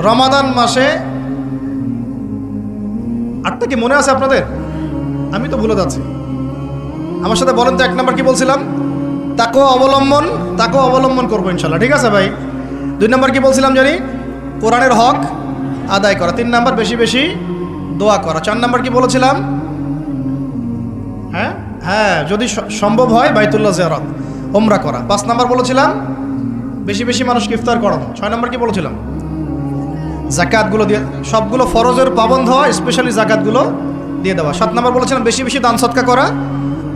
রমাদান মাসে 8টা কি মনে আছে আপনাদের? আমি তো ভুলে যাচ্ছি। আমার সাথে বলেন তো 1 নাম্বার কি বলছিলাম? তাকওয়া অবলম্বন করবো ইনশাল্লাহ। ঠিক আছে ভাই? 2 নাম্বার কি বলছিলাম জানি? কোরআনের হক আদায় করা। 3 নাম্বার বেশি বেশি দোয়া করা। 4 নাম্বার কি বলেছিলাম? হ্যাঁ যদি সম্ভব হয় বাইতুল্লাহ জিয়ারত ওমরা করা। 5 নাম্বার বলেছিলাম বেশি বেশি মানুষকে ইফতার করানো। 6 নাম্বার কি বলেছিলাম? যাকাতগুলো দিয়ে, সবগুলো ফরজের পাবন্ধ হওয়া, স্পেশালি যাকাতগুলো দিয়ে দেওয়া। 7 নাম্বার বলেছিলাম বেশি বেশি দান সদকা করা।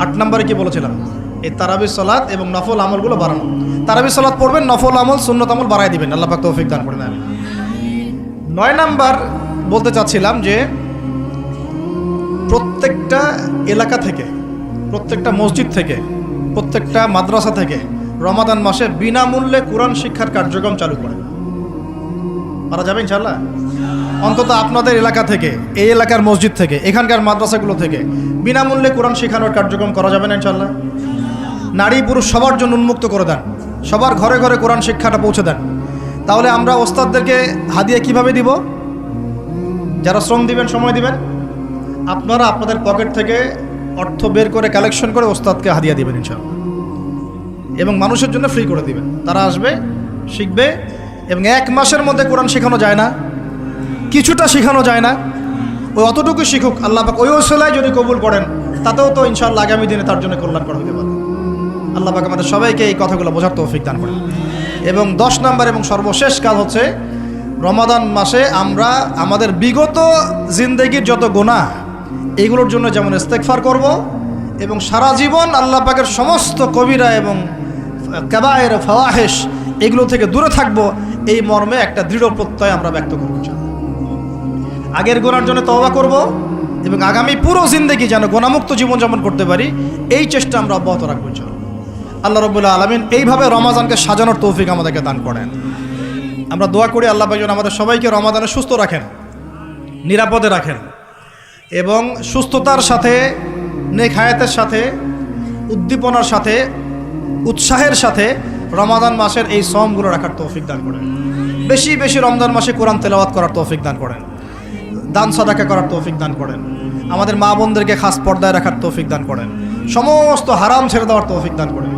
8 নাম্বারে কি বলেছিলাম? এই তারাবির সালাত এবং নফল আমলগুলো বাড়ানো। তারাবির সালাত পড়বেন, নফল আমল সুন্নত আমল বাড়ায় দিবেন। আল্লাহ পাক তৌফিক দান করেন। 9 নাম্বার বলতে চাচ্ছিলাম যে প্রত্যেকটা এলাকা থেকে, প্রত্যেকটা মসজিদ থেকে, প্রত্যেকটা মাদ্রাসা থেকে রমাদান মাসে বিনামূল্যে কোরআন শিক্ষার কার্যক্রম চালু করে। পারা যাবে ইনশাআল্লাহ? অন্তত আপনাদের এলাকা থেকে, এই এলাকার মসজিদ থেকে, এখানকার মাদ্রাসাগুলো থেকে বিনামূল্যে কোরআন শেখানোর কার্যক্রম করা যাবে না ইনশাআল্লাহ? নারী পুরুষ সবার জন্য উন্মুক্ত করে দেন, সবার ঘরে ঘরে কোরআন শিক্ষাটা পৌঁছে দেন। তাহলে আমরা ওস্তাদদেরকে হাদিয়া কিভাবে দিব? যারা শ্রম দিবেন, সময় দিবেন, আপনারা আপনাদের পকেট থেকে অর্থ বের করে কালেকশন করে ওস্তাদকে হাদিয়া দিবেন ইনশাআল্লাহ। এবং মানুষের জন্য ফ্রি করে দিবেন। তারা আসবে, শিখবে। এবং 1 মাসের মধ্যে কোরআন শেখানো যায় না, কিছুটা শেখানো যায় না, ওই অতটুকু শিখুক। আল্লাহ পাক ওই ওসিলায় যদি কবুল করেন, তাতেও তো ইনশাআল্লাহ আগামী দিনে তার জন্য কল্যাণ করা হতে পারে। আল্লাহ পাক আমাদের সবাইকে এই কথাগুলো বোঝার তৌফিক দান করেন। এবং 10 নাম্বার এবং সর্বশেষ কাজ হচ্ছে রমাদান মাসে আমরা আমাদের বিগত জিন্দেগির যত গুনাহ, এইগুলোর জন্য যেমন ইস্তেগফার করব এবং সারা জীবন আল্লাহ পাকের সমস্ত কবিরা এবং কাবায়ের ফাওয়াহিশ এগুলো থেকে দূরে থাকব, এই মর্মে একটা দৃঢ় প্রত্যয় আমরা ব্যক্ত করব। আগের গুনার জন্য তওবা করব এবং আগামী পুরো জিন্দেগি যেন গুনাহমুক্ত জীবনযাপন করতে পারি, এই চেষ্টা আমরা অব্যাহত রাখবো ইনশাআল্লাহ। আল্লাহ রাব্বুল আলামিন এইভাবে রমাদানকে সাজানোর তৌফিক আমাদেরকে দান করেন। আমরা দোয়া করি আল্লাহ পাক যেন আমাদের সবাইকে রমাদানে সুস্থ রাখেন, নিরাপদে রাখেন এবং সুস্থতার সাথে, নেক হায়াতের সাথে, উদ্দীপনার সাথে, উৎসাহের সাথে রমাদান মাসের এই সমগুলো রাখার তৌফিক দান করেন। বেশি বেশি রমজান মাসে কোরআন তেলাওয়াত করার তৌফিক দান করেন, দান সাদাকা করার তৌফিক দান করেন, আমাদের মা বোনদেরকে খাস পর্দায় রাখার তৌফিক দান করেন, সমস্ত হারাম ছেড়ে দেওয়ার তৌফিক দান করেন,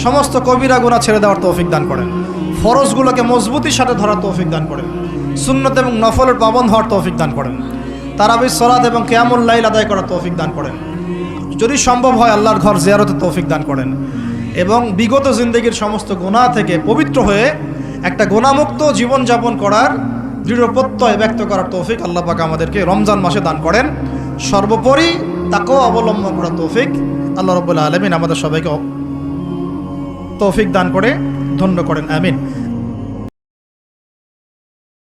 সমস্ত কবিরা গুনাহ ছেড়ে দেওয়ার তৌফিক দান করেন, ফরজগুলোকে মজবুতির সাথে ধরার তৌফিক দান করেন, সুন্নত এবং নফলের পাবন্ধ হওয়ার তৌফিক দান করেন, তারাবির সালাত এবং কিয়ামুল লাইল আদায় করার তৌফিক দান করেন, যদি সম্ভব হয় আল্লাহর ঘর জিয়ারতের তৌফিক দান করেন এবং বিগত জিন্দেগির সমস্ত গুনাহ থেকে পবিত্র হয়ে একটা গুনাহমুক্ত জীবনযাপন করার দৃঢ় প্রত্যয় ব্যক্ত করার তৌফিক আল্লাহ পাক আমাদেরকে রমজান মাসে দান করেন। সর্বোপরি তাকওয়া অবলম্বন করার তৌফিক আল্লাহ রাব্বুল আলামিন আমাদের সবাইকে তৌফিক দান করে ধন্য করেন। আমিন।